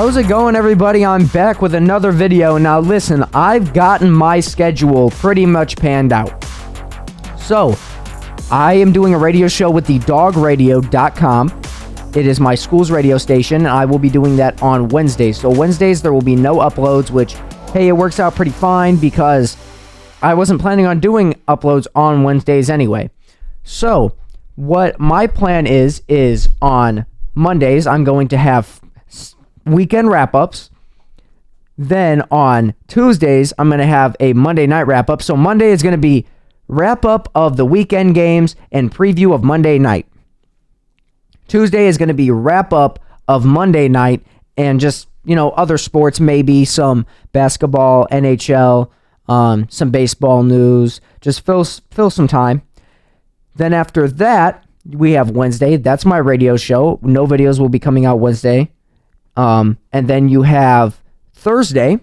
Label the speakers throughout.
Speaker 1: How's it going, everybody? I'm back with another video. Now listen, I've gotten my schedule pretty much panned out. So, I am doing a radio show with thedogradio.com. It is my school's radio station, and I will be doing that on Wednesdays. So Wednesdays, there will be no uploads, which, hey, it works out pretty fine because I wasn't planning on doing uploads on Wednesdays anyway. So, what my plan is on Mondays, I'm going to have weekend wrap-ups. Then on Tuesdays, I'm going to have a Monday night wrap-up. So Monday is going to be wrap-up of the weekend games and preview of Monday night. Tuesday is going to be wrap-up of Monday night and just, other sports, maybe some basketball, NHL, some baseball news. Just fill some time. Then after that, we have Wednesday. That's my radio show. No videos will be coming out Wednesday. And then you have Thursday,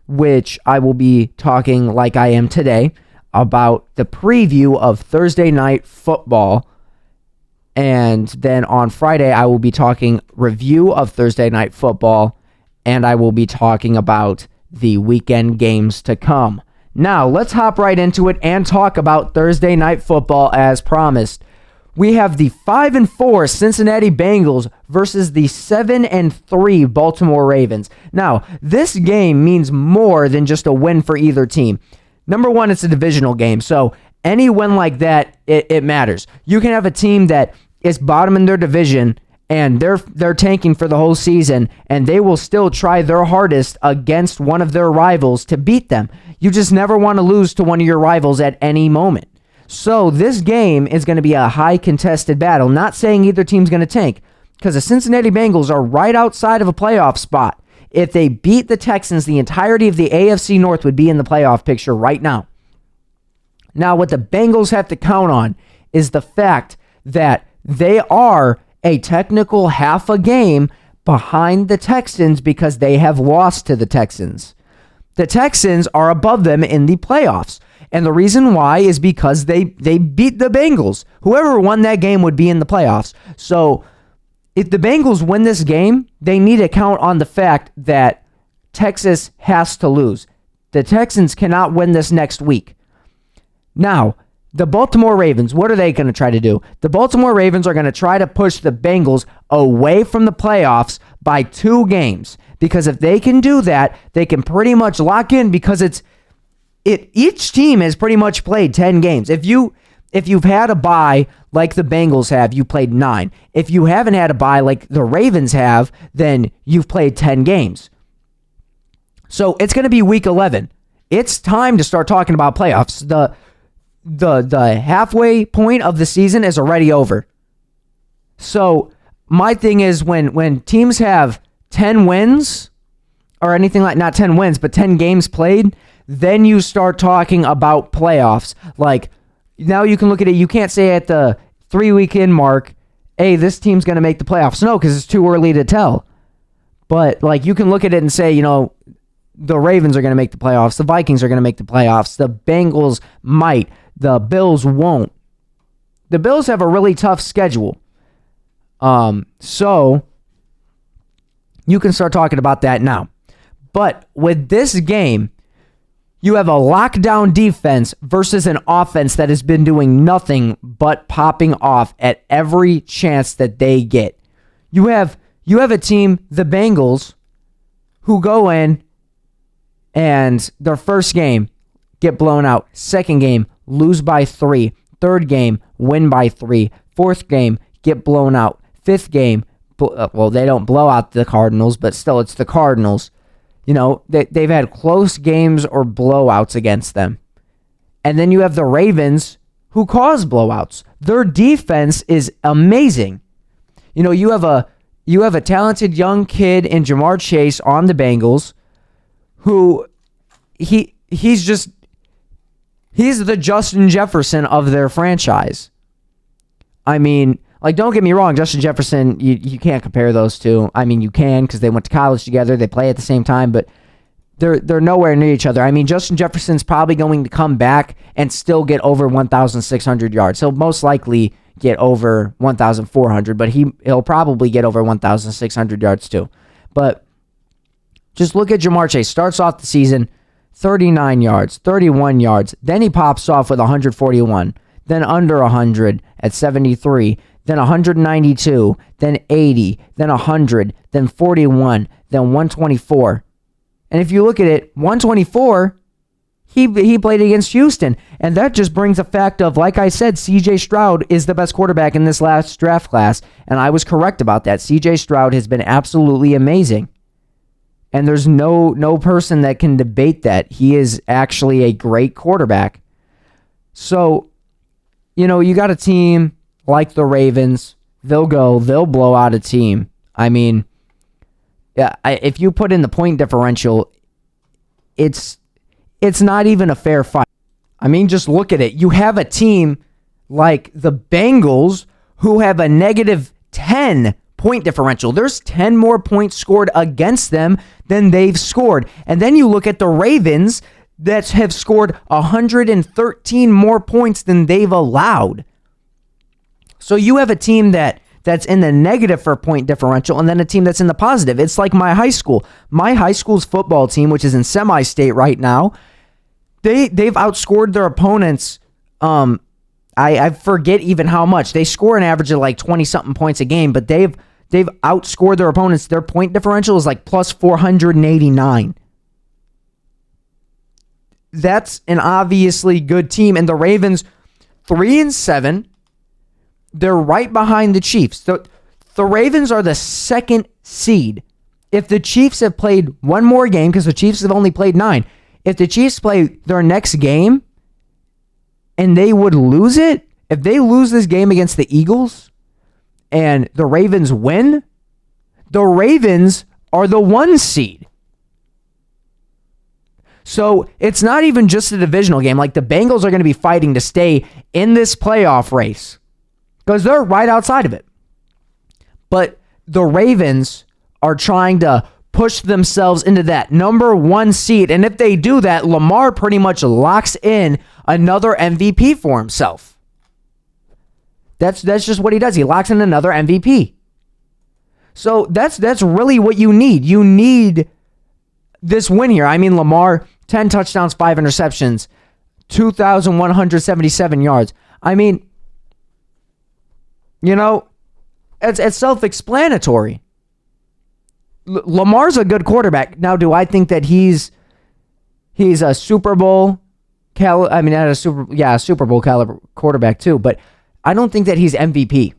Speaker 1: which I will be talking like I am today about the preview of Thursday night football. And then on Friday, I will be talking review of Thursday night football, and I will be talking about the weekend games to come. Now, let's hop right into it and talk about Thursday night football as promised. We have the 5-4 Cincinnati Bengals versus the 7-3 Baltimore Ravens. Now, this game means more than just a win for either team. Number one, it's a divisional game, so any win like that, it matters. You can have a team that is bottom in their division and they're tanking for the whole season, and they will still try their hardest against one of their rivals to beat them. You just never want to lose to one of your rivals at any moment. So this game is going to be a high contested battle. Not saying either team's going to tank, because the Cincinnati Bengals are right outside of a playoff spot. If they beat the Texans, the entirety of the AFC North would be in the playoff picture right now. Now, what the Bengals have to count on is the fact that they are a technical half a game behind the Texans because they have lost to the Texans. The Texans are above them in the playoffs. And the reason why is because they beat the Bengals. Whoever won that game would be in the playoffs. So if the Bengals win this game, they need to count on the fact that Texas has to lose. The Texans cannot win this next week. Now, the Baltimore Ravens, what are they going to try to do? The Baltimore Ravens are going to try to push the Bengals away from the playoffs by 2 games. Because if they can do that, they can pretty much lock in, because each team has pretty much played 10 games. If you've had a bye like the Bengals have, you played 9. If you haven't had a bye like the Ravens have, then you've played 10 games. So it's going to be week 11. It's time to start talking about playoffs. The halfway point of the season is already over. So my thing is when teams have 10 wins or anything like, not 10 wins, but 10 games played, then you start talking about playoffs. Like, now you can look at it. You can't say at the 3-week-in mark, hey, this team's going to make the playoffs. No, because it's too early to tell. But, like, you can look at it and say, the Ravens are going to make the playoffs. The Vikings are going to make the playoffs. The Bengals might. The Bills won't. The Bills have a really tough schedule. So you can start talking about that now. But with this game, you have a lockdown defense versus an offense that has been doing nothing but popping off at every chance that they get. You have a team, the Bengals, who go in and their first game get blown out. Second game, lose by 3. Third game, win by 3. Fourth game, get blown out. Fifth game, they don't blow out the Cardinals, but still, it's the Cardinals. They've had close games or blowouts against them. And then you have the Ravens, who cause blowouts. Their defense is amazing. You have a talented young kid in Jamar Chase on the Bengals, who he's the Justin Jefferson of their franchise. I mean, like, don't get me wrong, Justin Jefferson, you can't compare those two. I mean, you can, because they went to college together, they play at the same time, but they're nowhere near each other. I mean, Justin Jefferson's probably going to come back and still get over 1,600 yards. He'll most likely get over 1,400, but he'll probably get over 1,600 yards too. But Just look at Ja'Marr Chase. Starts off the season 39 yards, 31 yards. Then he pops off with 141. Then under 100 at 73. Then 192. Then 80. Then 100. Then 41. Then 124. And if you look at it, 124, he played against Houston. And that just brings a fact of, like I said, C.J. Stroud is the best quarterback in this last draft class. And I was correct about that. C.J. Stroud has been absolutely amazing. And there's no person that can debate that. He is actually a great quarterback. So, you got a team like the Ravens. They'll blow out a team. I mean, yeah, if you put in the point differential, it's not even a fair fight. I mean, just look at it. You have a team like the Bengals who have a negative 10 point differential. There's 10 more points scored against them than they've scored. And then you look at the Ravens that have scored 113 more points than they've allowed. So you have a team that's in the negative for point differential, and then a team that's in the positive. It's like my high school. My high school's football team, which is in semi-state right now, they've outscored their opponents. I forget even how much. They score an average of like 20-something points a game, but they've outscored their opponents. Their point differential is like plus 489. That's an obviously good team. And the Ravens, 3-7. They're right behind the Chiefs. The Ravens are the second seed. If the Chiefs have played one more game, because the Chiefs have only played 9, if the Chiefs play their next game and they would lose it, if they lose this game against the Eagles and the Ravens win, the Ravens are the 1 seed. So it's not even just a divisional game. Like, the Bengals are going to be fighting to stay in this playoff race because they're right outside of it. But the Ravens are trying to push themselves into that number 1 seed. And if they do that, Lamar pretty much locks in another MVP for himself. That's just what he does. He locks in another MVP. So that's really what you need. You need this win here. I mean, Lamar, 10 touchdowns, 5 interceptions, 2,177 yards. I mean, it's self-explanatory. Lamar's a good quarterback. Now, do I think that he's a Super Bowl Super Bowl caliber quarterback too, but I don't think that he's MVP.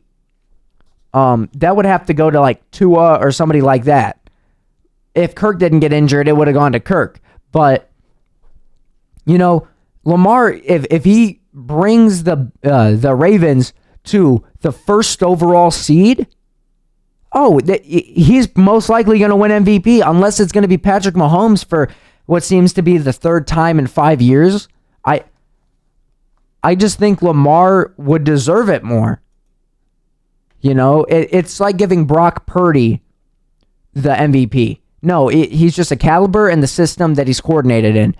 Speaker 1: That would have to go to like Tua or somebody like that. If Kirk didn't get injured, it would have gone to Kirk. But Lamar, if he brings the Ravens to the first overall seed, he's most likely going to win MVP, unless it's going to be Patrick Mahomes for what seems to be the 3rd time in 5 years. I just think Lamar would deserve it more. It's like giving Brock Purdy the MVP. No, he's just a caliber in the system that he's coordinated in.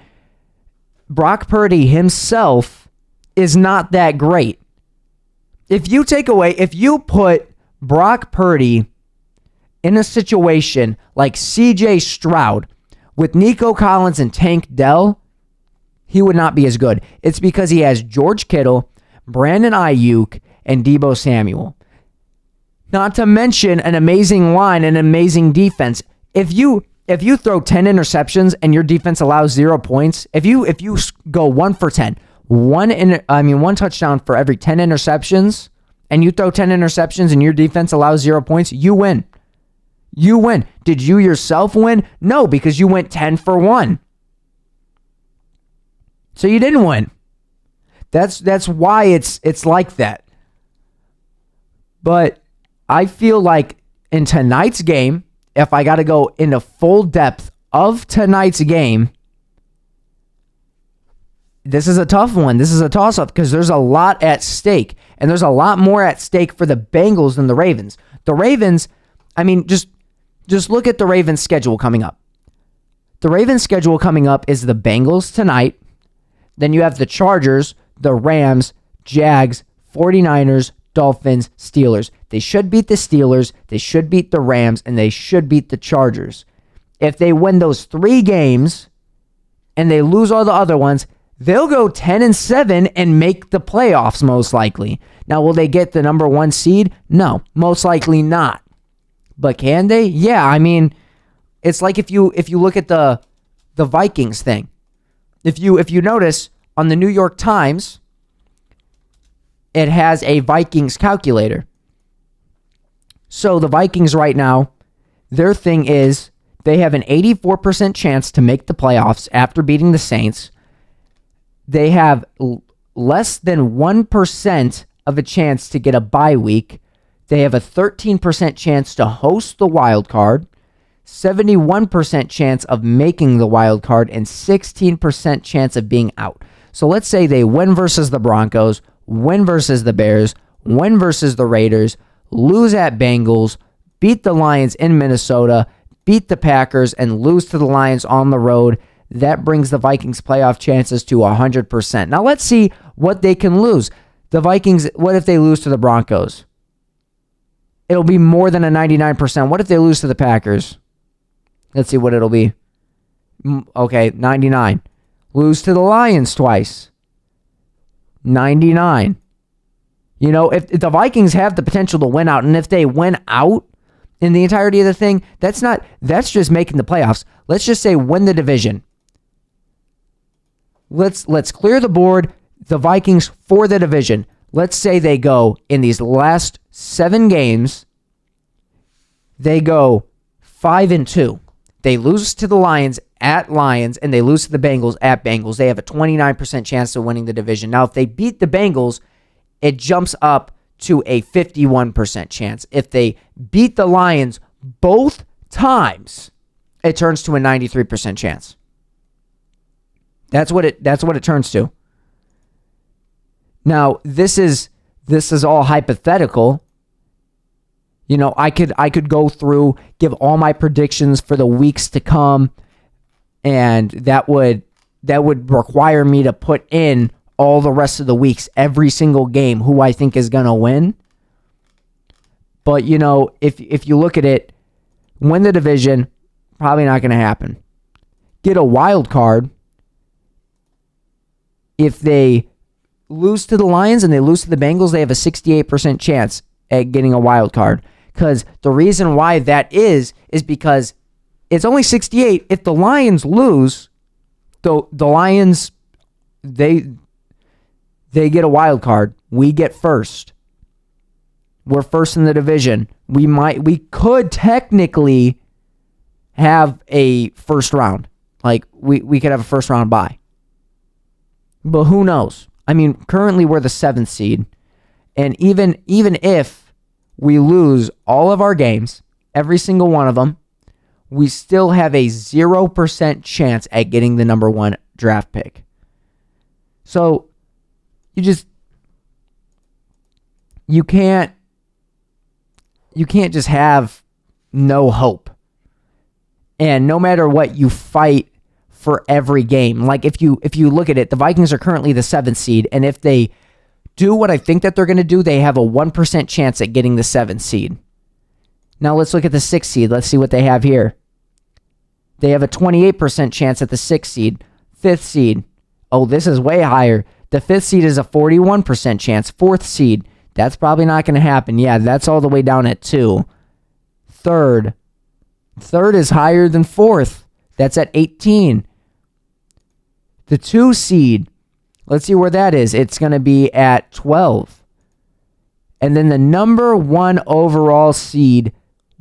Speaker 1: Brock Purdy himself is not that great. If you put Brock Purdy in a situation like C.J. Stroud with Nico Collins and Tank Dell, he would not be as good. It's because he has George Kittle, Brandon Ayuk, and Deebo Samuel. Not to mention an amazing line and amazing defense. If you throw 10 interceptions and your defense allows 0 points, if you go 1 for 10, one touchdown for every 10 interceptions, and you throw 10 interceptions and your defense allows 0 points, you win. You win. Did you yourself win? No, because you went 10 for 1. So you didn't win. That's why it's like that. But I feel like in tonight's game, if I got to go into full depth of tonight's game, this is a tough one. This is a toss-up because there's a lot at stake. And there's a lot more at stake for the Bengals than the Ravens. The Ravens, I mean, just look at the Ravens' schedule coming up. The Ravens' schedule coming up is the Bengals tonight. Then you have the Chargers, the Rams, Jags, 49ers, Dolphins, Steelers. They should beat the Steelers, they should beat the Rams, and they should beat the Chargers. If they win those 3 games and they lose all the other ones, they'll go 10-7 and make the playoffs most likely. Now, will they get the number 1 seed? No, most likely not. But can they? Yeah, I mean, it's like if you look at the Vikings thing. If you notice on the New York Times, it has a Vikings calculator. So the Vikings right now, their thing is they have an 84% chance to make the playoffs after beating the Saints. They have less than 1% of a chance to get a bye week. They have a 13% chance to host the wild card, 71% chance of making the wild card, and 16% chance of being out. So let's say they win versus the Broncos, win versus the Bears, win versus the Raiders, lose at Bengals, beat the Lions in Minnesota, beat the Packers, and lose to the Lions on the road. That brings the Vikings' playoff chances to 100%. Now let's see what they can lose. The Vikings, what if they lose to the Broncos? It'll be more than a 99%. What if they lose to the Packers? Let's see what it'll be. Okay, 99. Lose to the Lions twice. 99. You know, if the Vikings have the potential to win out, and if they win out in the entirety of the thing, that's just making the playoffs. Let's just say win the division. Let's clear the board, the Vikings for the division. Let's say they go in these last 7 games, they go 5-2. They lose to the Lions at Lions, and they lose to the Bengals at Bengals. They have a 29% chance of winning the division. Now, if they beat the Bengals, it jumps up to a 51% chance. If they beat the Lions both times, it turns to a 93% chance. That's what it turns to. Now, this is all hypothetical. You know, I could go through, give all my predictions for the weeks to come, and that would require me to put in all the rest of the weeks, every single game, who I think is going to win. But, you know, if you look at it, win the division, probably not going to happen. Get a wild card. If they lose to the Lions and they lose to the Bengals, they have a 68% chance at getting a wild card. Because the reason why that is because it's only 68. If the Lions lose, the Lions, they get a wild card. We get first. We're first in the division. We could technically have a first round. Like, we could have a first round bye. But who knows? I mean, currently we're the 7th seed. And even if we lose all of our games, every single one of them, we still have a 0% chance at getting the number 1 draft pick. So, you can't just have no hope. And no matter what, you fight for every game. Like, if you look at it, the Vikings are currently the 7th seed, and if they do what I think that they're going to do, they have a 1% chance at getting the 7th seed. Now let's look at the 6th seed. Let's see what they have here. They have a 28% chance at the 6th seed. 5th seed. Oh, this is way higher. The 5th seed is a 41% chance. 4th seed. That's probably not going to happen. Yeah, that's all the way down at 2. 3rd. 3rd is higher than 4th. That's at 18. The 2 seed. Let's see where that is. It's going to be at 12. And then the number 1 overall seed,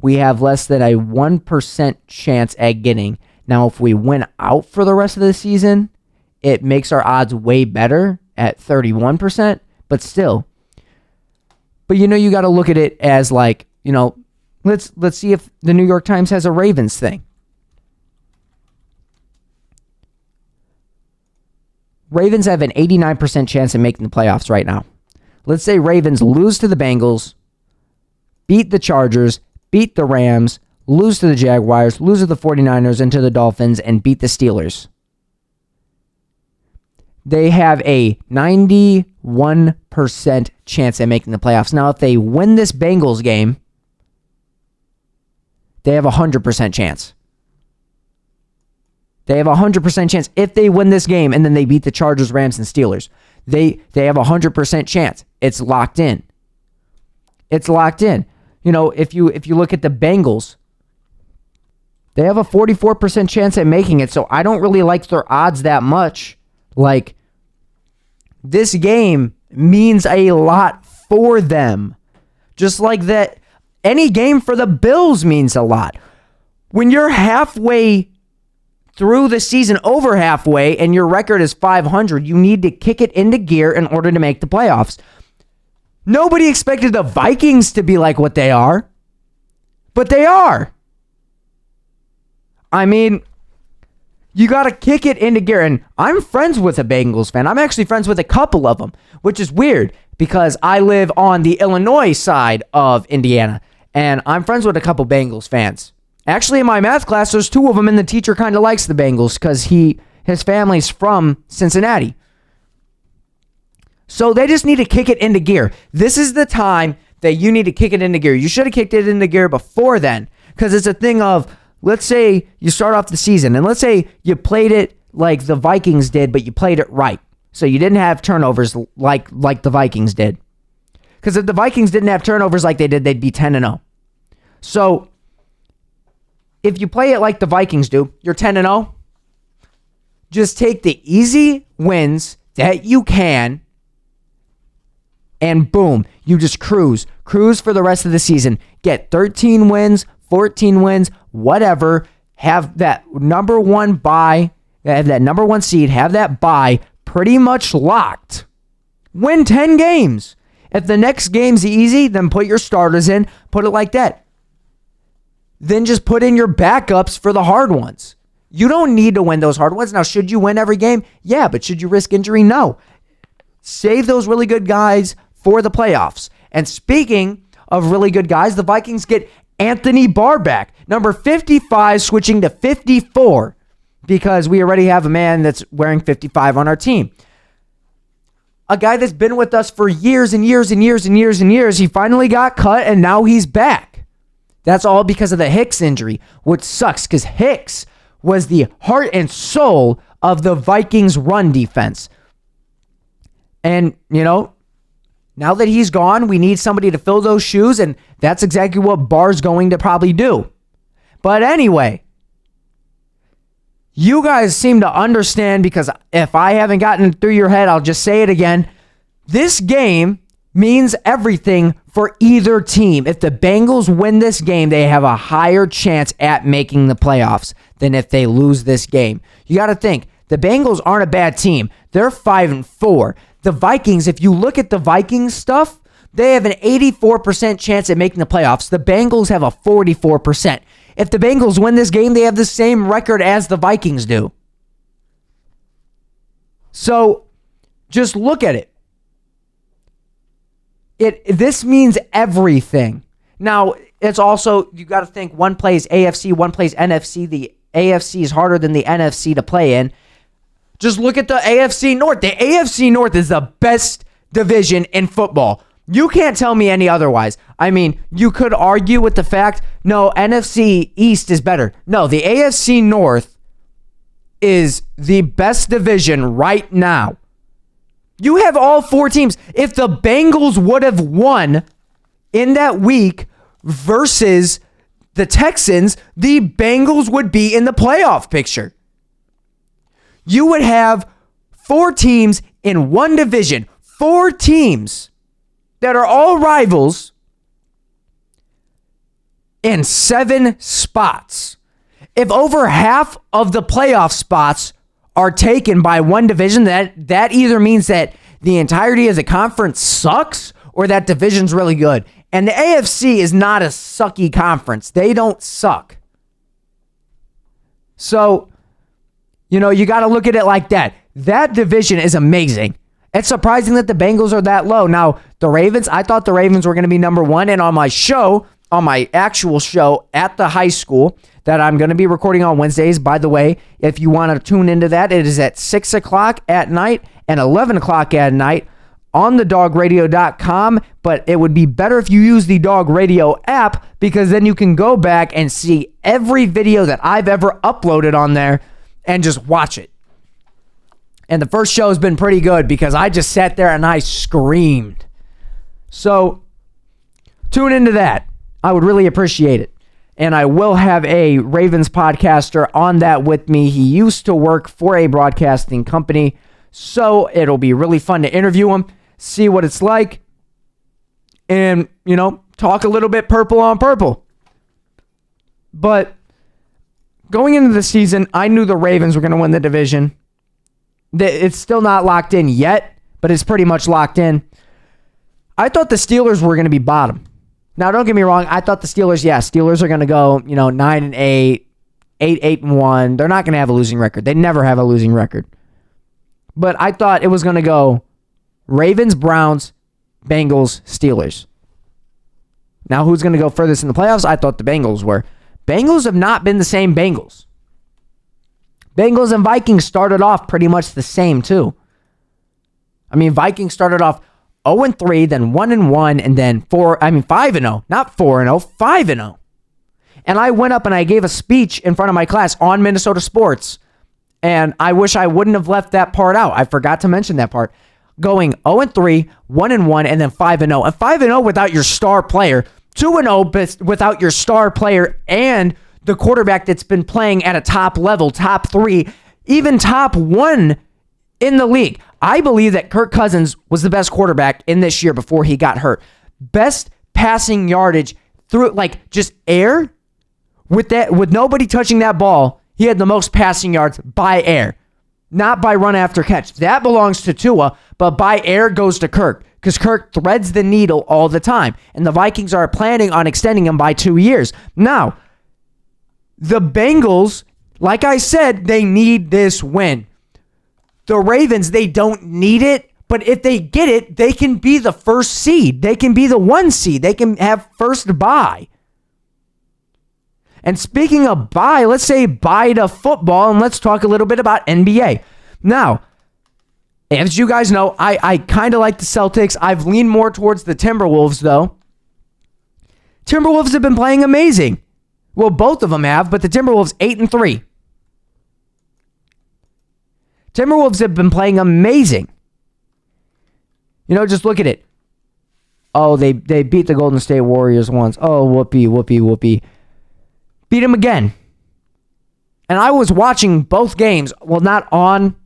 Speaker 1: we have less than a 1% chance at getting. Now, if we win out for the rest of the season, it makes our odds way better at 31%, but still. But, you know, you got to look at it as like, you know, let's see if the New York Times has a Ravens thing. Ravens have an 89% chance of making the playoffs right now. Let's say Ravens lose to the Bengals, beat the Chargers, beat the Rams, lose to the Jaguars, lose to the 49ers and to the Dolphins, and beat the Steelers. They have a 91% chance at making the playoffs. Now, if they win this Bengals game, they have a 100% chance. They have a 100% chance if they win this game and then they beat the Chargers, Rams, and Steelers. They have a 100% chance. It's locked in. It's locked in. You know, if you look at the Bengals, they have a 44% chance at making it, so I don't really like their odds that much. Like, this game means a lot for them. Just like that, any game for the Bills means a lot. When you're halfway through the season, over halfway, and your record is 500, you need to kick it into gear in order to make the playoffs. Nobody expected the Vikings to be like what they are, but they are. I mean, you got to kick it into gear. And I'm friends with a Bengals fan. I'm actually friends with a couple of them, which is weird because I live on the Illinois side of Indiana, and I'm friends with a couple Bengals fans. Actually, in my math class, there's two of them, and the teacher kind of likes the Bengals because his family's from Cincinnati. So they just need to kick it into gear. This is the time that you need to kick it into gear. You should have kicked it into gear before then, because it's a thing of, let's say you start off the season, and let's say you played it like the Vikings did, but you played it right. So you didn't have turnovers like the Vikings did. Because if the Vikings didn't have turnovers like they did, they'd be 10-0. So if you play it like the Vikings do, you're 10-0. Just take the easy wins that you can, and boom, you just cruise. Cruise for the rest of the season. Get 13 wins, 14 wins, whatever. Have that number one bye, have that number one seed, have that bye pretty much locked. Win 10 games. If the next game's easy, then put your starters in. Put it like that. Then just put in your backups for the hard ones. You don't need to win those hard ones. Now, should you win every game? Yeah, but should you risk injury? No. Save those really good guys for the playoffs. And speaking of really good guys, the Vikings get Anthony Barr back. Number 55 switching to 54 because we already have a man that's wearing 55 on our team. A guy that's been with us for years and years and years and years and years. He finally got cut and now he's back. That's all because of the Hicks injury, which sucks because Hicks was the heart and soul of the Vikings run defense. And, you know, now that he's gone, we need somebody to fill those shoes, and that's exactly what Barr's going to probably do. But anyway, you guys seem to understand, because if I haven't gotten it through your head, I'll just say it again. This game means everything for either team. If the Bengals win this game, they have a higher chance at making the playoffs than if they lose this game. You got to think, the Bengals aren't a bad team. They're 5-4. The Vikings, if you look at the Vikings stuff, they have an 84% chance at making the playoffs. The Bengals have a 44%. If the Bengals win this game, they have the same record as the Vikings do. So just look at it. This means everything. Now, it's also, you got to think, one plays AFC, one plays NFC. The AFC is harder than the NFC to play in. Just look at the AFC North. The AFC North is the best division in football. You can't tell me any otherwise. I mean, you could argue with the fact, no, NFC East is better. No, the AFC North is the best division right now. You have all four teams. If the Bengals would have won in that week versus the Texans, the Bengals would be in the playoff picture. You would have four teams in one division, four teams that are all rivals in 7 spots. If over half of the playoff spots are taken by one division, that either means that the entirety of the conference sucks or that division's really good. And the AFC is not a sucky conference. They don't suck. So, you know, you got to look at it like that. That division is amazing. It's surprising that the Bengals are that low. Now, the Ravens, I thought the Ravens were going to be number one. And on my show, on my actual show at the high school that I'm going to be recording on Wednesdays, by the way, if you want to tune into that, it is at 6 o'clock at night and 11 o'clock at night on thedogradio.com. But it would be better if you use the Dog Radio app, because then you can go back and see every video that I've ever uploaded on there. and just watch it. And the first show has been pretty good because I just sat there and I screamed. So tune into that. I would really appreciate it. And I will have a Ravens podcaster on that with me. He used to work for a broadcasting company, so it'll be really fun to interview him, see what it's like, and, talk a little bit purple on purple. But going into the season, I knew the Ravens were going to win the division. It's still not locked in yet, but it's pretty much locked in. I thought the Steelers were going to be bottom. Now, don't get me wrong. I thought the Steelers are going to go, 9-8, 8-1. They're not going to have a losing record. They never have a losing record. But I thought it was going to go Ravens, Browns, Bengals, Steelers. Now, who's going to go furthest in the playoffs? I thought the Bengals were. Bengals have not been the same Bengals. Bengals and Vikings started off pretty much the same, too. Vikings started off 0-3, then 1-1, and then 5-0. Not 4-0, 5-0. And I went up and I gave a speech in front of my class on Minnesota sports. And I wish I wouldn't have left that part out. I forgot to mention that part. Going 0-3, 1-1, and then 5-0. And 5-0 without your star player. 2-0 without your star player and the quarterback that's been playing at a top level, top 3, even top 1 in the league. I believe that Kirk Cousins was the best quarterback in this year before he got hurt. Best passing yardage through just air. With nobody touching that ball, he had the most passing yards by air, not by run after catch. That belongs to Tua, but by air goes to Kirk because Kirk threads the needle all the time. And the Vikings are planning on extending him by 2 years. Now, the Bengals, like I said, they need this win. The Ravens, they don't need it, but if they get it, they can be the first seed. They can be the 1 seed. They can have first bye. And speaking of bye, let's say bye to football, and let's talk a little bit about NBA. Now, as you guys know, I kind of like the Celtics. I've leaned more towards the Timberwolves, though. Timberwolves have been playing amazing. Well, both of them have, but the Timberwolves 8-3. Timberwolves have been playing amazing. Just look at it. Oh, they beat the Golden State Warriors once. Oh, whoopee. Beat them again. And I was watching both games. Well, not on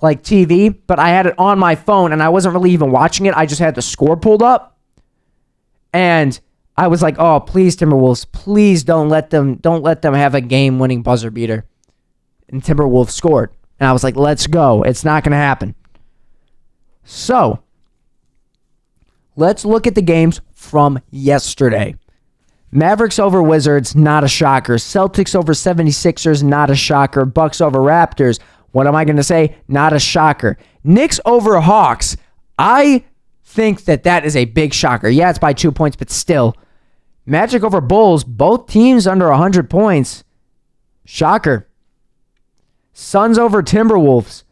Speaker 1: TV, but I had it on my phone and I wasn't really even watching it. I just had the score pulled up. And I was like, oh, please, Timberwolves, please don't let them have a game-winning buzzer beater. And Timberwolves scored. And I was like, let's go. It's not going to happen. So, let's look at the games from yesterday. Mavericks over Wizards, not a shocker. Celtics over 76ers, not a shocker. Bucks over Raptors, what am I going to say? Not a shocker. Knicks over Hawks, I think that is a big shocker. Yeah, it's by 2 points, but still. Magic over Bulls, both teams under 100 points. Shocker. Suns over Timberwolves.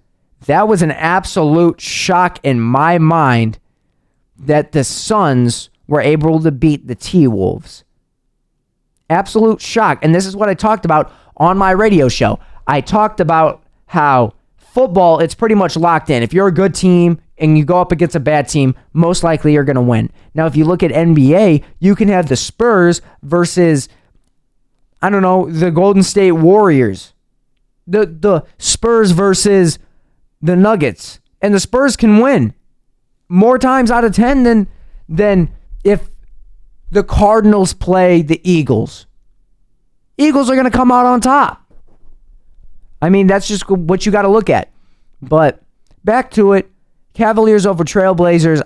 Speaker 1: That was an absolute shock in my mind that the Suns were able to beat the T-Wolves. Absolute shock. And this is what I talked about on my radio show. I talked about how football, it's pretty much locked in. If you're a good team and you go up against a bad team, most likely you're going to win. Now, if you look at NBA, you can have the Spurs versus, the Golden State Warriors. The Spurs versus the Nuggets. And the Spurs can win more times out of 10 than if the Cardinals play the Eagles. Eagles are going to come out on top. That's just what you got to look at. But back to it. Cavaliers over Trailblazers.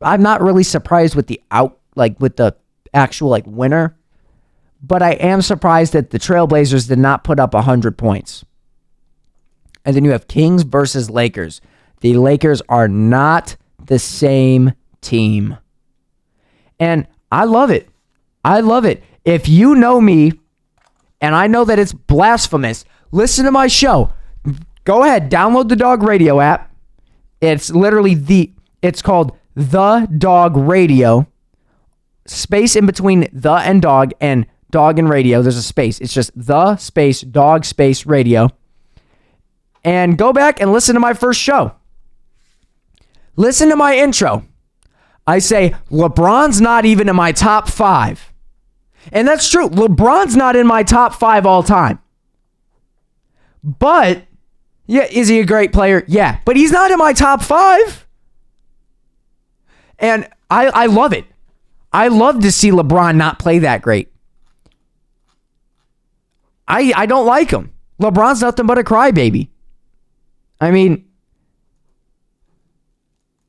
Speaker 1: I'm not really surprised with the with the actual winner. But I am surprised that the Trailblazers did not put up 100 points. And then you have Kings versus Lakers. The Lakers are not the same team. And I love it. If you know me, and I know that it's blasphemous, listen to my show. Go ahead, download the Dog Radio app. It's literally it's called The Dog Radio. Space in between the and dog and radio. There's a space. It's just the space dog space radio. And go back and listen to my first show. Listen to my intro. I say, LeBron's not even in my top 5. And that's true. LeBron's not in my top 5 all time. But, yeah, is he a great player? Yeah. But he's not in my top 5. And I love it. I love to see LeBron not play that great. I don't like him. LeBron's nothing but a crybaby. I mean,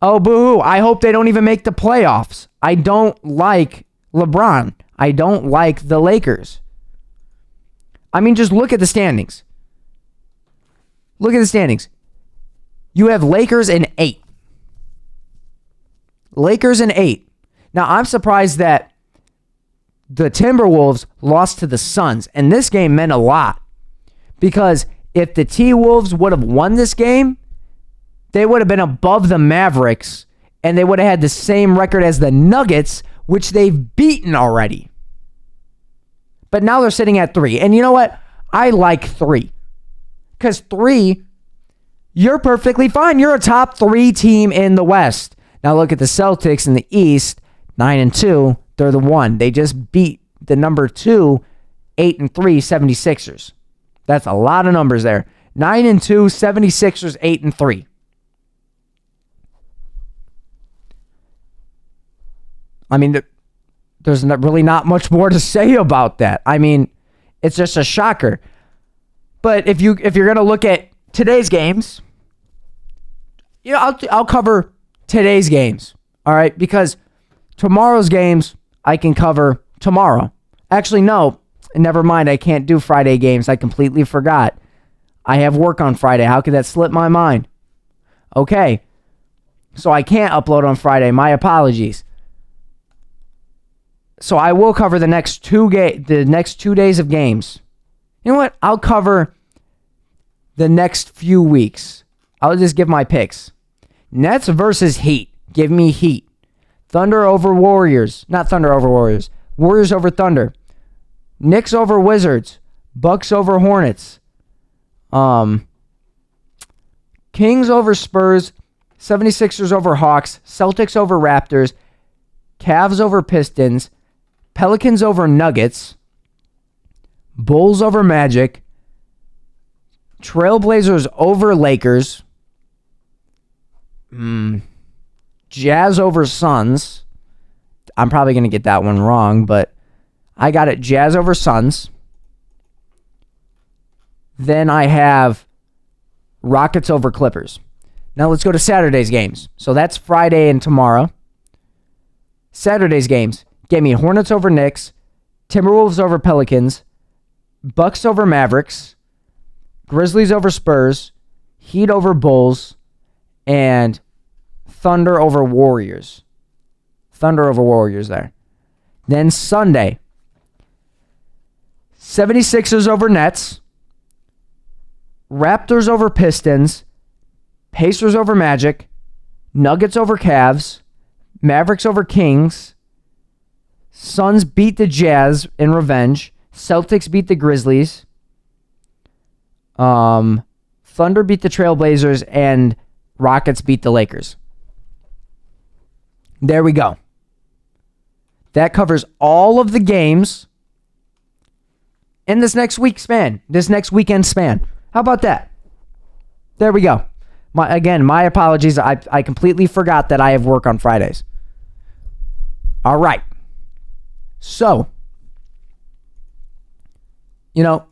Speaker 1: oh, boo-hoo. I hope they don't even make the playoffs. I don't like LeBron. I don't like the Lakers. I mean, just look at the standings. Look at the standings. You have Lakers in 8. Lakers in 8. Now, I'm surprised that the Timberwolves lost to the Suns, and this game meant a lot. Because if the T-Wolves would have won this game, they would have been above the Mavericks, and they would have had the same record as the Nuggets, which they've beaten already. But now they're sitting at 3. And you know what? I like 3. Because 3, you're perfectly fine. You're a top 3 team in the West. Now look at the Celtics in the East, 9-2. They're the 1. They just beat the number 2, 8-3 76ers. That's a lot of numbers there. 9-2, 76ers, 8-3. I mean, there's really not much more to say about that. I mean, it's just a shocker. But if you're gonna look at today's games, you know, I'll cover today's games. All right, because tomorrow's games I can cover tomorrow. Actually, no, never mind. I can't do Friday games. I completely forgot. I have work on Friday. How could that slip my mind? Okay, so I can't upload on Friday. My apologies. So I will cover the next 2 days of games. You know what? I'll cover the next few weeks. I'll just give my picks. Nets versus Heat. Give me Heat. Thunder over Warriors. Not Thunder over Warriors. Warriors over Thunder. Knicks over Wizards. Bucks over Hornets. Kings over Spurs. 76ers over Hawks. Celtics over Raptors. Cavs over Pistons. Pelicans over Nuggets. Bulls over Magic. Trailblazers over Lakers. Jazz over Suns. I'm probably going to get that one wrong, but I got it. Jazz over Suns. Then I have Rockets over Clippers. Now let's go to Saturday's games. So that's Friday and tomorrow. Saturday's games. Give me Hornets over Knicks. Timberwolves over Pelicans. Bucks over Mavericks. Grizzlies over Spurs. Heat over Bulls. And Thunder over Warriors. Thunder over Warriors there. Then Sunday. 76ers over Nets. Raptors over Pistons. Pacers over Magic. Nuggets over Cavs. Mavericks over Kings. Suns beat the Jazz in revenge. Celtics beat the Grizzlies. Thunder beat the Trailblazers, and Rockets beat the Lakers. There we go. That covers all of the games in this next weekend span. How about that? There we go. My apologies. I completely forgot that I have work on Fridays. All right. So, you know,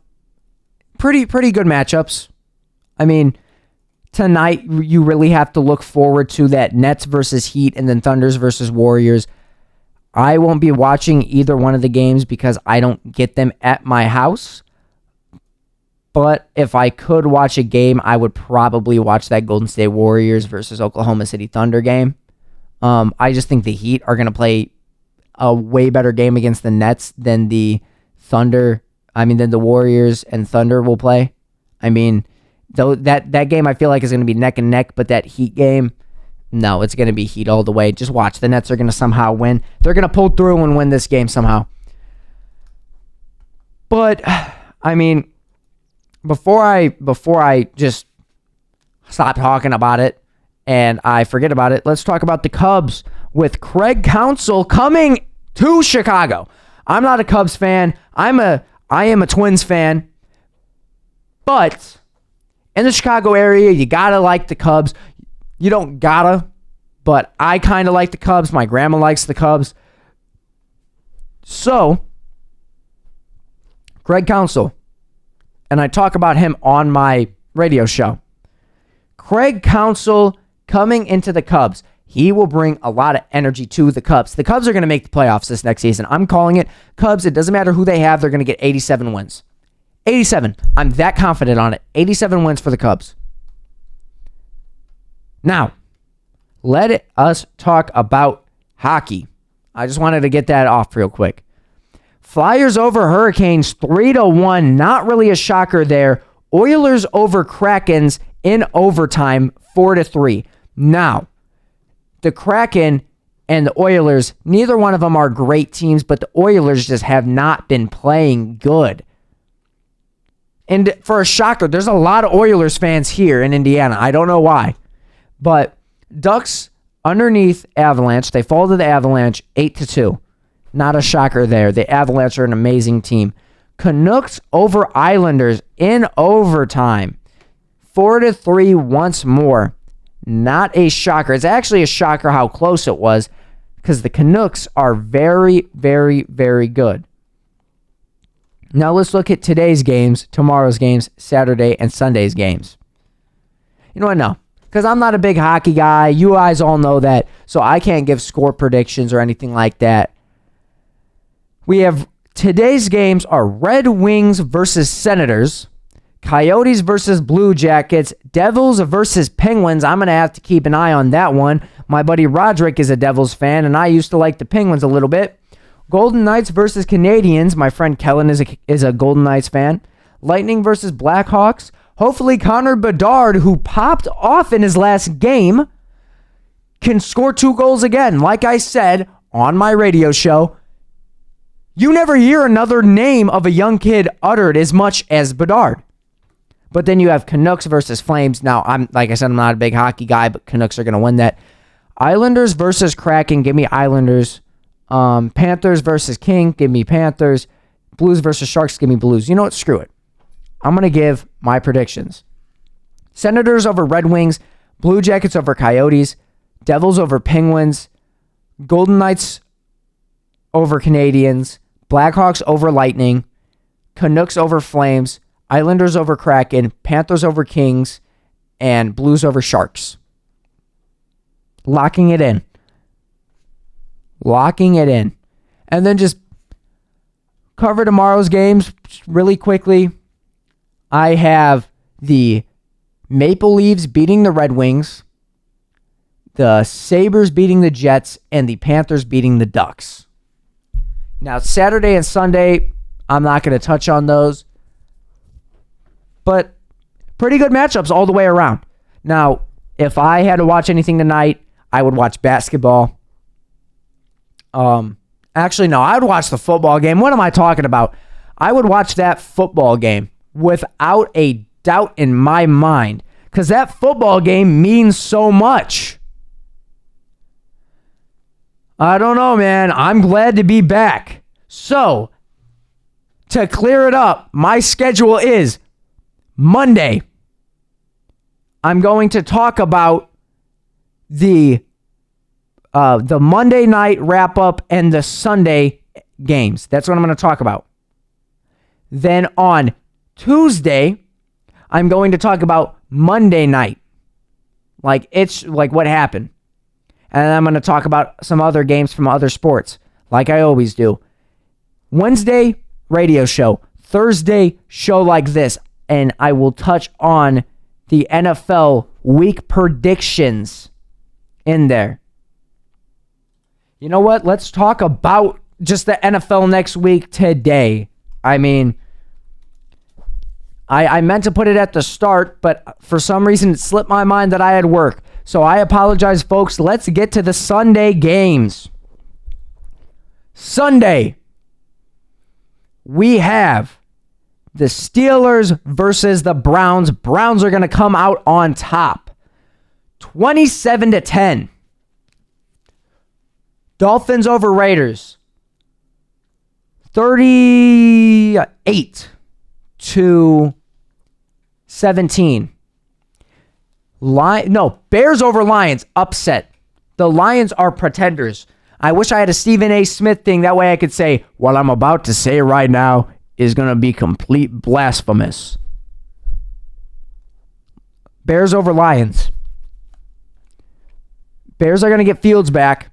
Speaker 1: pretty good matchups. I mean, tonight you really have to look forward to that Nets versus Heat and then Thunders versus Warriors. I won't be watching either one of the games because I don't get them at my house. But if I could watch a game, I would probably watch that Golden State Warriors versus Oklahoma City Thunder game. I just think the Heat are going to play a way better game against the Nets than the Warriors and Thunder will play. I mean, though that game I feel like is going to be neck and neck, but that Heat game, no, it's going to be Heat all the way. Just watch. The Nets are going to somehow win. They're going to pull through and win this game somehow. But, I mean, before I just stop talking about it and I forget about it. Let's talk about the Cubs with Craig Counsell coming to Chicago. I'm not a Cubs fan. I am a Twins fan. But in the Chicago area, you gotta like the Cubs. You don't gotta, but I kind of like the Cubs. My grandma likes the Cubs. So, Craig Counsell, and I talk about him on my radio show. Craig Counsell coming into the Cubs. He will bring a lot of energy to the Cubs. The Cubs are going to make the playoffs this next season. I'm calling it. Cubs, it doesn't matter who they have, they're going to get 87 wins. 87. I'm that confident on it. 87 wins for the Cubs. Now, let us talk about hockey. I just wanted to get that off real quick. Flyers over Hurricanes 3-1. Not really a shocker there. Oilers over Krakens in overtime 4-3. Now, the Kraken and the Oilers, neither one of them are great teams, but the Oilers just have not been playing good. And for a shocker, there's a lot of Oilers fans here in Indiana. I don't know why. But Ducks underneath Avalanche. They fall to the Avalanche 8-2. Not a shocker there. The Avalanche are an amazing team. Canucks over Islanders in overtime. 4-3 once more. Not a shocker. It's actually a shocker how close it was because the Canucks are very, very, very good. Now let's look at today's games, tomorrow's games, Saturday and Sunday's games. You know what? No. Because I'm not a big hockey guy. You guys all know that. So I can't give score predictions or anything like that. We have today's games are Red Wings versus Senators, Coyotes versus Blue Jackets, Devils versus Penguins. I'm going to have to keep an eye on that one. My buddy Roderick is a Devils fan, and I used to like the Penguins a little bit. Golden Knights versus Canadiens. My friend Kellen is a Golden Knights fan. Lightning versus Blackhawks. Hopefully Connor Bedard, who popped off in his last game, can score 2 goals again. Like I said on my radio show, you never hear another name of a young kid uttered as much as Bedard. But then you have Canucks versus Flames. Now, like I said, I'm not a big hockey guy, but Canucks are going to win that. Islanders versus Kraken. Give me Islanders. Panthers versus King. Give me Panthers. Blues versus Sharks. Give me Blues. You know what? Screw it. I'm going to give my predictions. Senators over Red Wings. Blue Jackets over Coyotes. Devils over Penguins. Golden Knights over Canadiens. Blackhawks over Lightning. Canucks over Flames. Islanders over Kraken. Panthers over Kings. And Blues over Sharks. Locking it in. Locking it in. And then just cover tomorrow's games really quickly. I have the Maple Leafs beating the Red Wings, the Sabres beating the Jets, and the Panthers beating the Ducks. Now, Saturday and Sunday, I'm not going to touch on those, but pretty good matchups all the way around. Now, if I had to watch anything tonight, I would watch basketball. Actually, no, I would watch the football game. What am I talking about? I would watch that football game without a doubt in my mind, because that football game means so much. I don't know, man. I'm glad to be back. So, to clear it up, my schedule is Monday. I'm going to talk about the Monday night wrap-up and the Sunday games. That's what I'm going to talk about. Then on Tuesday, I'm going to talk about Monday night. Like what happened. And I'm going to talk about some other games from other sports, like I always do. Wednesday, radio show. Thursday, show like this. And I will touch on the NFL week predictions in there. You know what? Let's talk about just the NFL next week today. I mean, I meant to put it at the start, but for some reason it slipped my mind that I had work. So I apologize, folks. Let's get to the Sunday games. Sunday, we have The Steelers versus the Browns. Browns are going to come out on top. 27-10. Dolphins over Raiders. 38-17. Bears over Lions. Upset. The Lions are pretenders. I wish I had a Stephen A. Smith thing. That way I could say, what I'm about to say right now is going to be complete blasphemous. Bears over Lions. Bears are going to get Fields back.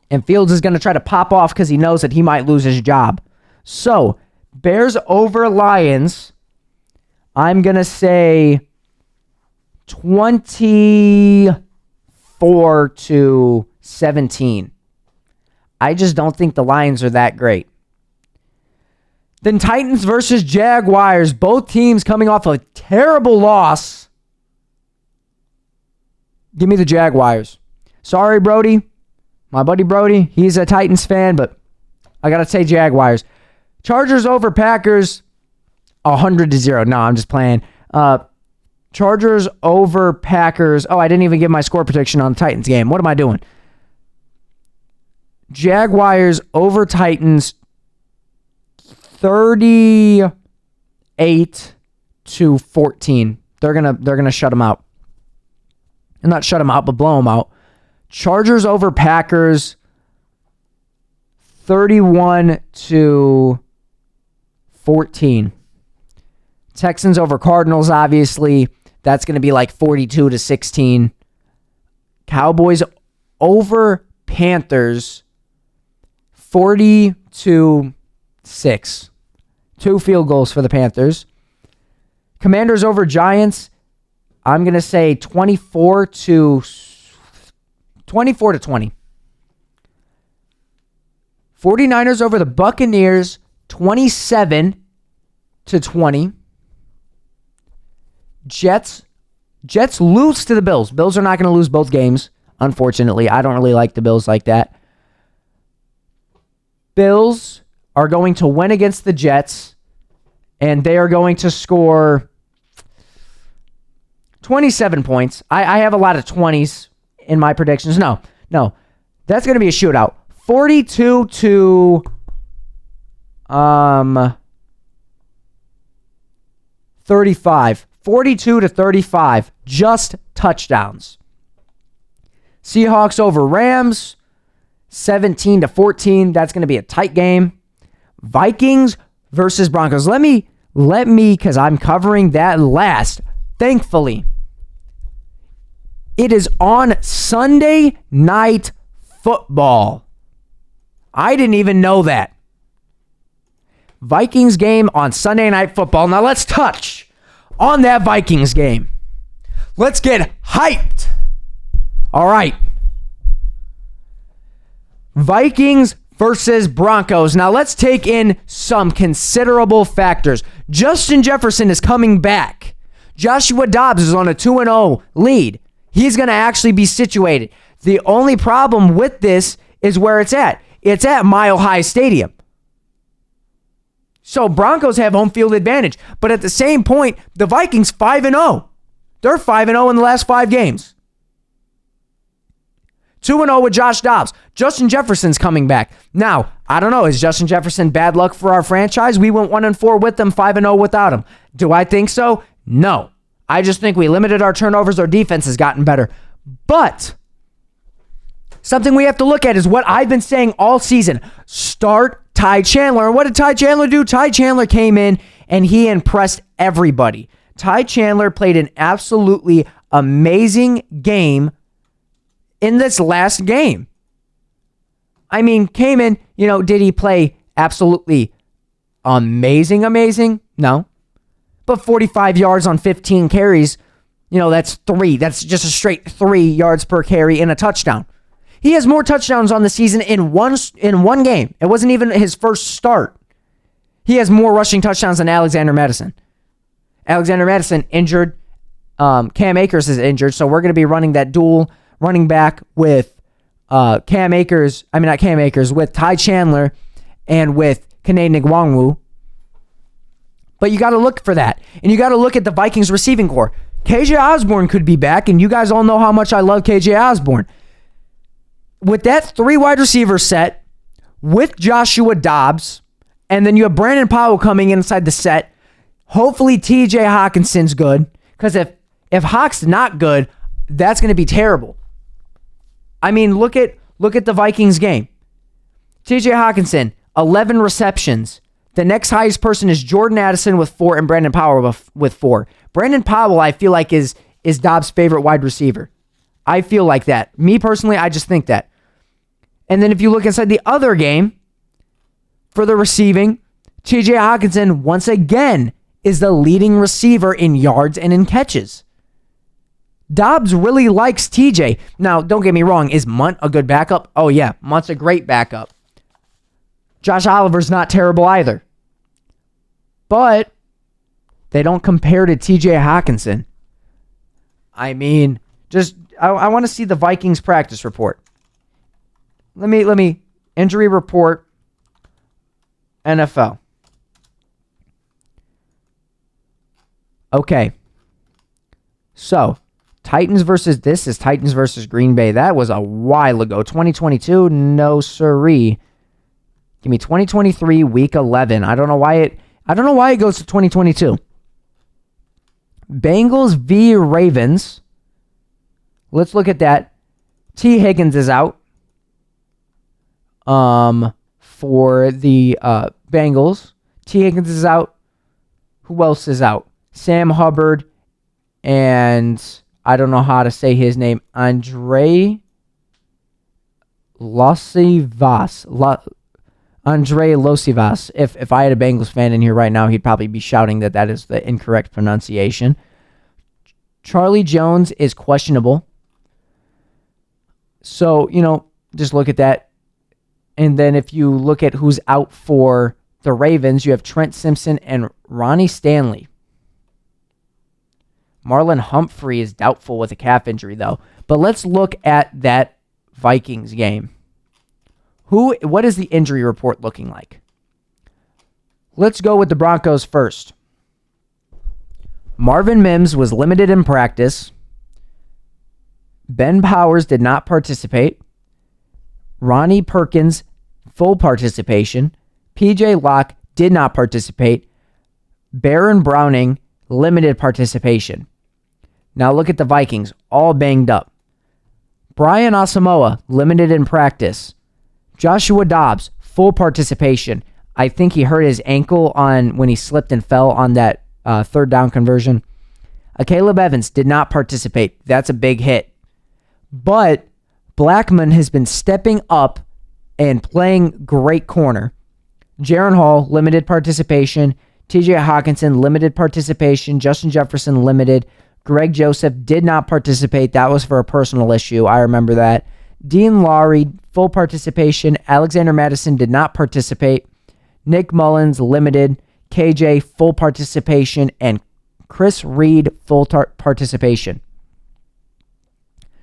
Speaker 1: And Fields is going to try to pop off because he knows that he might lose his job. So, Bears over Lions. I'm going to say 24-17. I just don't think the Lions are that great. Then Titans versus Jaguars. Both teams coming off a terrible loss. Give me the Jaguars. Sorry, Brody. My buddy Brody, he's a Titans fan, but I got to say Jaguars. Chargers over Packers, 100-0. No, I'm just playing. Chargers over Packers. Oh, I didn't even give my score prediction on the Titans game. What am I doing? Jaguars over Titans, 38-14. They're gonna shut them out. And not shut them out, but blow them out. Chargers over Packers, 31-14. Texans over Cardinals, obviously. That's going to be like 42-16. Cowboys over Panthers, 40-6. 2 field goals for the Panthers. Commanders over Giants, I'm going to say 24-20. 49ers over the Buccaneers, 27-20. Jets lose to the Bills. Bills are not going to lose both games, unfortunately. I don't really like the Bills like that. Bills are going to win against the Jets, and they are going to score 27 points. I have a lot of 20s in my predictions. No. That's going to be a shootout. 42-35. Just touchdowns. Seahawks over Rams, 17-14. That's going to be a tight game. Vikings versus Broncos. Let me, because I'm covering that last. Thankfully, it is on Sunday Night Football. I didn't even know that. Vikings game on Sunday Night Football. Now let's touch on that Vikings game. Let's get hyped. All right. Vikings versus Broncos. Now let's take in some considerable factors. Justin Jefferson is coming back. Joshua Dobbs is on a 2-0 lead. He's going to actually be situated. The only problem with this is where it's at. It's at Mile High Stadium. So Broncos have home field advantage. But at the same point, the Vikings 5-0. They're 5-0 in the last 5 games. 2-0 with Josh Dobbs. Justin Jefferson's coming back. Now, I don't know. Is Justin Jefferson bad luck for our franchise? We went 1-4 with them, 5-0 without him. Do I think so? No. I just think we limited our turnovers. Our defense has gotten better. But something we have to look at is what I've been saying all season. Start Ty Chandler. And what did Ty Chandler do? Ty Chandler came in and he impressed everybody. Ty Chandler played an absolutely amazing game in this last game. I mean, came in, did he play absolutely amazing? No. But 45 yards on 15 carries, that's 3. That's just a straight 3 yards per carry and a touchdown. He has more touchdowns on the season in one game. It wasn't even his first start. He has more rushing touchdowns than Alexander Madison. Alexander Madison injured. Cam Akers is injured, so we're going to be running that dual running back with with Ty Chandler and with Kene Nwangwu. But you got to look for that. And you got to look at the Vikings receiving core. KJ Osborne could be back, and you guys all know how much I love KJ Osborne. With that 3 wide receiver set, with Joshua Dobbs, and then you have Brandon Powell coming inside the set, hopefully TJ Hawkinson's good. Because if Hawk's not good, that's going to be terrible. I mean, look at the Vikings game. TJ Hawkinson, 11 receptions. The next highest person is Jordan Addison with 4 and Brandon Powell with 4. Brandon Powell, I feel like, is Dobbs' favorite wide receiver. I feel like that. Me personally, I just think that. And then if you look inside the other game, for the receiving, TJ Hawkinson, once again, is the leading receiver in yards and in catches. Dobbs really likes TJ. Now, don't get me wrong. Is Munt a good backup? Oh, yeah. Munt's a great backup. Josh Oliver's not terrible either. But they don't compare to TJ Hawkinson. I mean, I want to see the Vikings practice report. Let me injury report NFL. Okay. So, Titans versus Green Bay. That was a while ago. 2022, no siree. Give me 2023 week 11. I don't know why it goes to 2022. Bengals v Ravens. Let's look at that. T. Higgins is out. For the Bengals. T. Higgins is out. Who else is out? Sam Hubbard and I don't know how to say his name. Andre Losivas. Andre Losivas. If I had a Bengals fan in here right now, he'd probably be shouting that is the incorrect pronunciation. Charlie Jones is questionable. So, just look at that. And then if you look at who's out for the Ravens, you have Trent Simpson and Ronnie Stanley. Marlon Humphrey is doubtful with a calf injury, though. But let's look at that Vikings game. What is the injury report looking like? Let's go with the Broncos first. Marvin Mims was limited in practice. Ben Powers did not participate. Ronnie Perkins, full participation. PJ Locke did not participate. Baron Browning, limited participation. Now look at the Vikings, all banged up. Brian Asamoah, limited in practice. Joshua Dobbs, full participation. I think he hurt his ankle when he slipped and fell on that third down conversion. Caleb Evans did not participate. That's a big hit. But Blackman has been stepping up and playing great corner. Jaron Hall, limited participation. TJ Hawkinson, limited participation. Justin Jefferson, limited. Greg Joseph did not participate. That was for a personal issue. I remember that. Dean Lowry, full participation. Alexander Madison did not participate. Nick Mullins, limited. KJ, full participation. And Chris Reed, full participation.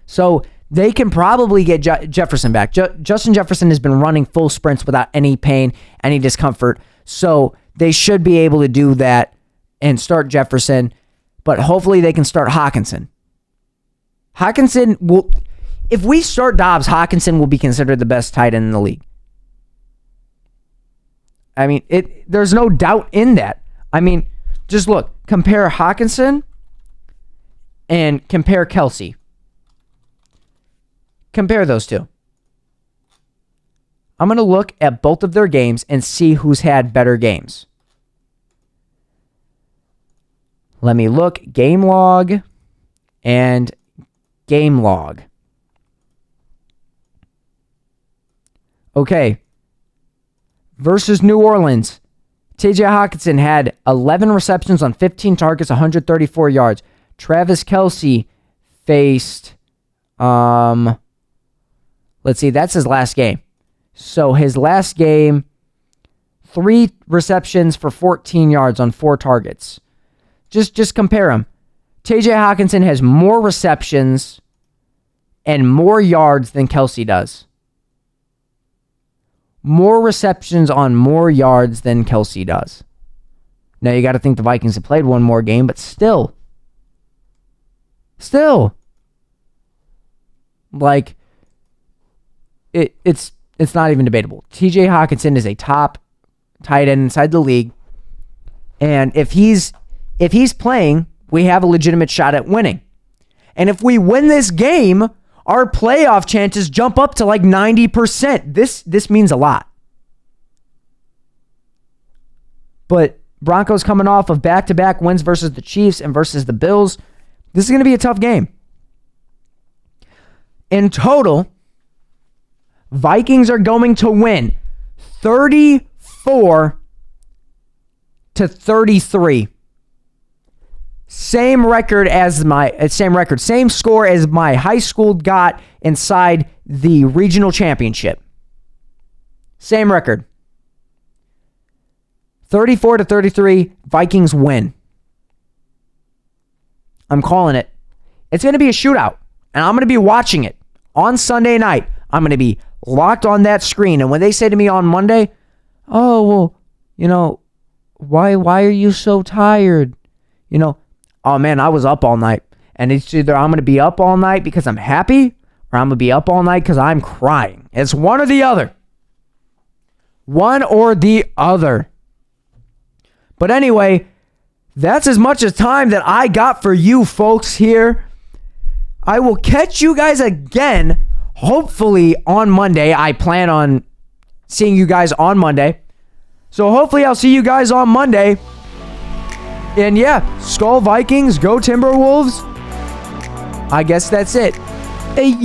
Speaker 1: So they can probably get Jefferson back. Justin Jefferson has been running full sprints without any pain, any discomfort. So they should be able to do that and start Jefferson. But hopefully they can start Hawkinson. Hawkinson will... If we start Dobbs, Hawkinson will be considered the best tight end in the league. I mean, there's no doubt in that. I mean, just look. Compare Hawkinson and compare Kelsey. Compare those two. I'm going to look at both of their games and see who's had better games. Let me look. Game log and game log. Okay. Versus New Orleans. TJ Hawkinson had 11 receptions on 15 targets, 134 yards. Travis Kelce faced, let's see, that's his last game. So his last game, 3 receptions for 14 yards on 4 targets. Just compare them. TJ Hawkinson has more receptions and more yards than Kelce does. More receptions on more yards than Kelce does. Now, you got to think the Vikings have played one more game, but still. Like, it's not even debatable. TJ Hockenson is a top tight end inside the league. And if he's playing, we have a legitimate shot at winning. And if we win this game, our playoff chances jump up to like 90%. This means a lot. But Broncos coming off of back-to-back wins versus the Chiefs and versus the Bills. This is going to be a tough game. In total, Vikings are going to win 34-33. Same score as my high school got inside the regional championship. Same record. 34-33, Vikings win. I'm calling it. It's going to be a shootout, and I'm going to be watching it on Sunday night. I'm going to be locked on that screen, and when they say to me on Monday, oh, well, why are you so tired? Oh man, I was up all night. And it's either I'm going to be up all night because I'm happy, or I'm going to be up all night because I'm crying. It's one or the other. One or the other. But anyway, that's as much as time that I got for you folks here. I will catch you guys again, hopefully on Monday. I plan on seeing you guys on Monday. So hopefully I'll see you guys on Monday. And yeah, Skol Vikings, go Timberwolves. I guess that's it. Hey,